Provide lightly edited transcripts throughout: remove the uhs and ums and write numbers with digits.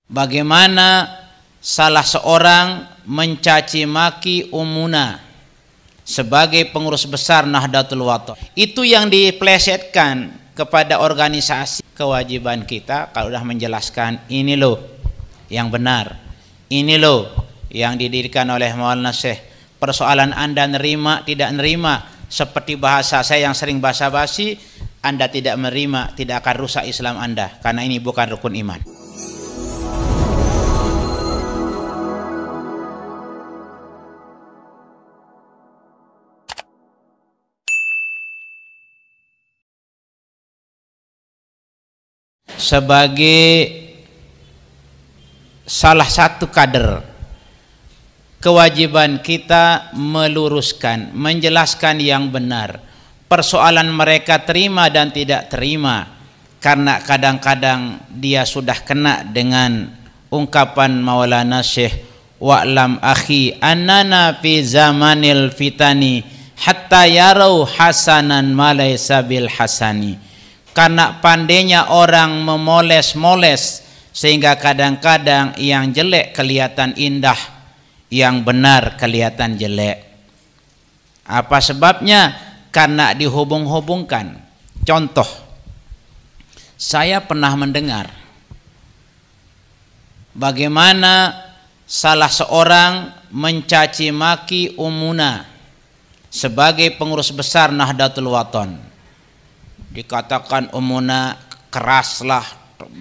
bagaimana salah seorang mencaci maki Ummuna sebagai pengurus besar Nahdlatul Wathon. Itu yang diplesetkan kepada organisasi. Kewajiban kita kalau sudah menjelaskan, ini loh yang benar, ini loh yang didirikan oleh Maulana Syekh. Persoalan Anda nerima tidak nerima, seperti bahasa saya yang sering basa-basi, Anda tidak menerima, tidak akan rusak Islam Anda, karena ini bukan rukun iman. Sebagai salah satu kader, kewajiban kita meluruskan, menjelaskan yang benar. Persoalan mereka terima dan tidak terima, karena kadang-kadang dia sudah kena dengan ungkapan Maulana Syekh, wa'lam akhi annana fi zamanil fitani hatta yarau hasanan ma laysa bil hasani. Karena pandainya orang memoles-moles sehingga kadang-kadang yang jelek kelihatan indah, yang benar kelihatan jelek. Apa sebabnya? Karena dihubung-hubungkan. Contoh, saya pernah mendengar bagaimana salah seorang mencaci maki Ummuna sebagai pengurus besar Nahdlatul Wathon. Dikatakan Ummuna keraslah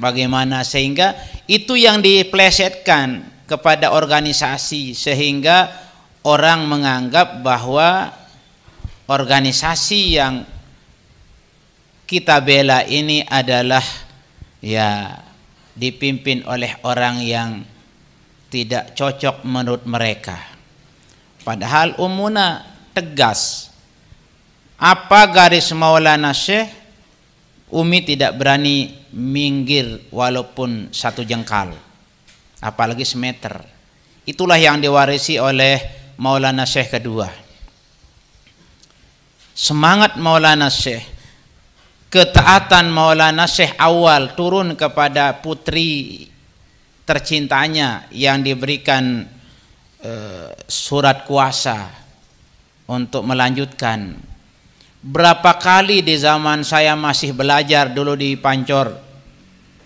bagaimana, sehingga itu yang diplesetkan kepada organisasi, sehingga orang menganggap bahwa organisasi yang kita bela ini adalah ya dipimpin oleh orang yang tidak cocok menurut mereka. Padahal Ummuna tegas. Apa garis Maulana Syekh, Umi tidak berani minggir walaupun satu jengkal, apalagi semeter. Itulah yang diwarisi oleh Maulana Syekh kedua. Semangat Maulana Syekh, ketaatan Maulana Syekh awal turun kepada putri tercintanya yang diberikan surat kuasa untuk melanjutkan. Berapa kali di zaman saya masih belajar dulu di Pancor,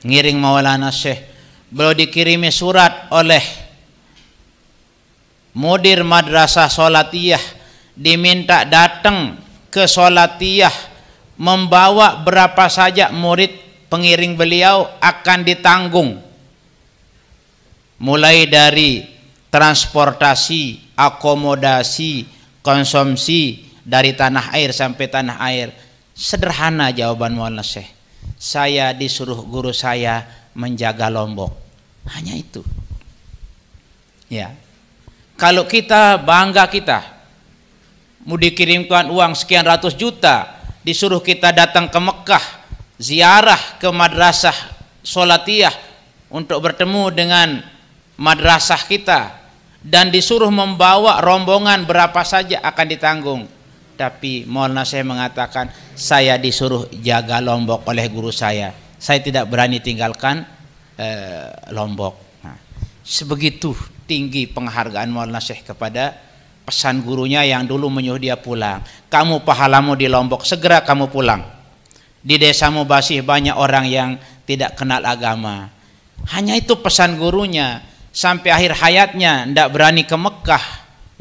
ngiring Maulana Syekh, beliau dikirimi surat oleh mudir madrasah sholatiyah, diminta datang ke sholatiyah, membawa berapa saja murid pengiring beliau akan ditanggung, mulai dari transportasi, akomodasi, konsumsi dari tanah air sampai tanah air. Sederhana jawaban Maulana Syekh, saya disuruh guru saya menjaga Lombok, hanya itu. Ya, kalau kita bangga, kita mau dikirimkan uang sekian ratus juta, disuruh kita datang ke Mekah, ziarah ke madrasah sholatiyah untuk bertemu dengan madrasah kita, dan disuruh membawa rombongan berapa saja akan ditanggung. Tapi Maulana Syekh mengatakan, saya disuruh jaga Lombok oleh guru saya tidak berani tinggalkan Lombok. Nah, sebegitu tinggi penghargaan Maulana Syekh kepada pesan gurunya yang dulu menyuruh dia pulang. Kamu pahalamu di Lombok, segera kamu pulang. Di desamu masih banyak orang yang tidak kenal agama. Hanya itu pesan gurunya. Sampai akhir hayatnya tidak berani ke Mekah,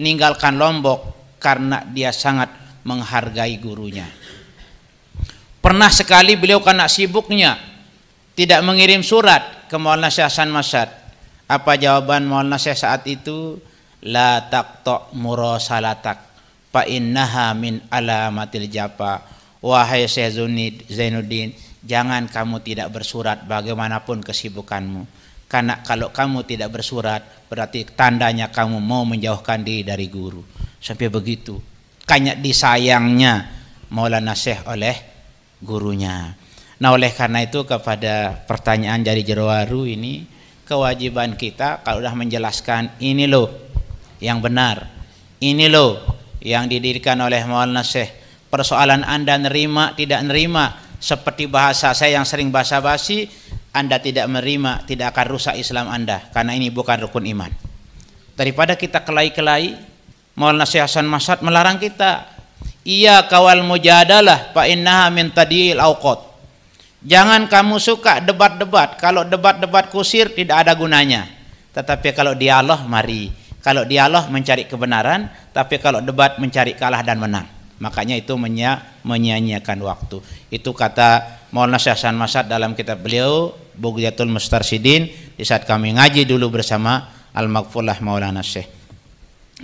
meninggalkan Lombok, karena dia sangat menghargai gurunya. Pernah sekali beliau karena sibuknya tidak mengirim surat ke Maulana Syekh Hasan Mashhad. Apa jawaban Maulana Syekh saat itu? La taqta murasalatak fa innaha min alamatil jafa. Wahai Syekh Zainuddin, jangan kamu tidak bersurat bagaimanapun kesibukanmu, karena kalau kamu tidak bersurat berarti tandanya kamu mau menjauhkan diri dari guru. Sampai begitu kayaknya disayangnya Maulana Syekh oleh gurunya. Nah, oleh karena itu kepada pertanyaan dari Jerowaru ini, kewajiban kita kalau sudah menjelaskan, ini loh yang benar, ini loh yang didirikan oleh Maulana Syekh. Persoalan Anda nerima tidak nerima, seperti bahasa saya yang sering basa-basi, Anda tidak menerima, tidak akan rusak Islam Anda, karena ini bukan rukun iman. Daripada kita kelahi-kelahi, Maulana Syekh Hasan Mashhad melarang kita, iya kawal mujadalah fa innaha min tadil awqat. Jangan kamu suka debat-debat. Kalau debat-debat kusir tidak ada gunanya. Tetapi kalau dialog, mari. Kalau dialog mencari kebenaran, tapi kalau debat mencari kalah dan menang. Makanya itu menyia-nyiakan waktu. Itu kata Maulana Syekh Hasan Mashhad dalam kitab beliau Bughyatul Mustarsyidin di saat kami ngaji dulu bersama Al-Maghfurlah Maulana Syekh.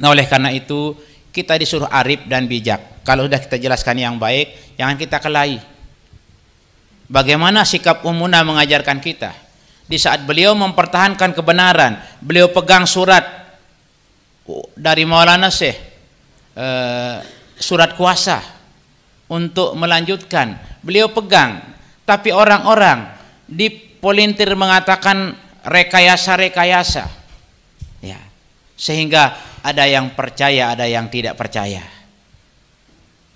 Nah, oleh karena itu kita disuruh arif dan bijak. Kalau sudah kita jelaskan yang baik, jangan kita kelahi. Bagaimana sikap Ummuna mengajarkan kita? Di saat beliau mempertahankan kebenaran, beliau pegang surat dari Maulana Syekh, surat kuasa untuk melanjutkan, beliau pegang. Tapi orang-orang dipolintir mengatakan rekayasa-rekayasa, ya, sehingga ada yang percaya, ada yang tidak percaya.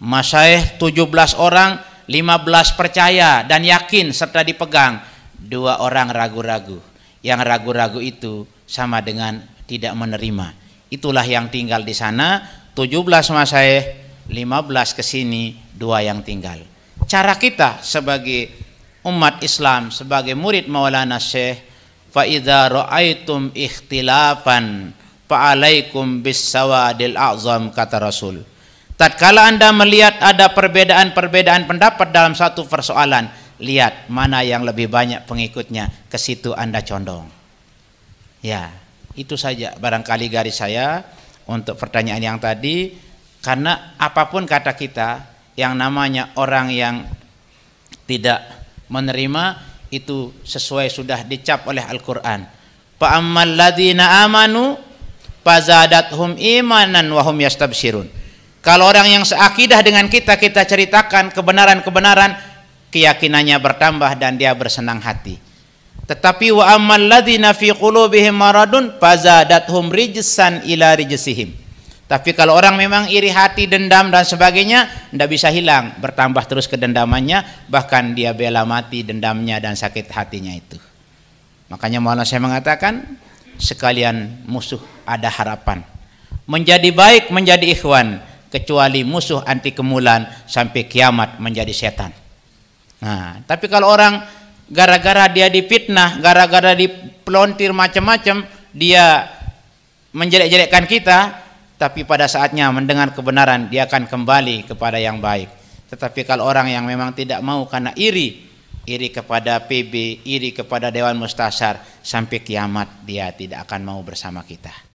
Masyayikh 17 orang, 15 percaya dan yakin serta dipegang, 2 orang ragu-ragu. Yang ragu-ragu itu sama dengan tidak menerima. Itulah yang tinggal di sana, 17 masyayikh, 15 ke sini, 2 yang tinggal. Cara kita sebagai umat Islam, sebagai murid Maulana Syekh, fa idza ra'aitum ikhtilafan fa alaikum bis sawadil a'zam, kata Rasul. Tatkala Anda melihat ada perbedaan-perbedaan pendapat dalam satu persoalan, lihat mana yang lebih banyak pengikutnya, ke situ Anda condong. Ya, itu saja barangkali garis saya untuk pertanyaan yang tadi. Karena apapun kata kita, yang namanya orang yang tidak menerima itu sesuai sudah dicap oleh Al-Quran. Fa ammal ladzina amanu fazadathum imanan wa hum yastabsyirun. Kalau orang yang seakidah dengan kita ceritakan kebenaran-kebenaran, keyakinannya bertambah dan dia bersenang hati. Tetapi wa ammal ladzina fi qulubihim maradun fazadathum rijsan ila rijsihim. Tapi kalau orang memang iri hati, dendam dan sebagainya, tidak bisa hilang, bertambah terus kedendamannya, bahkan dia bela mati dendamnya dan sakit hatinya itu. Makanya Maulana saya mengatakan, sekalian musuh ada harapan. Menjadi baik, menjadi ikhwan, kecuali musuh anti kemulan sampai kiamat menjadi setan. Nah, tapi kalau orang gara-gara dia difitnah, gara-gara dipelontir macam-macam, dia menjelek-jelekkan kita, tapi pada saatnya mendengar kebenaran dia akan kembali kepada yang baik. Tetapi kalau orang yang memang tidak mau karena iri kepada PB, iri kepada Dewan Mustasyar, sampai kiamat dia tidak akan mau bersama kita.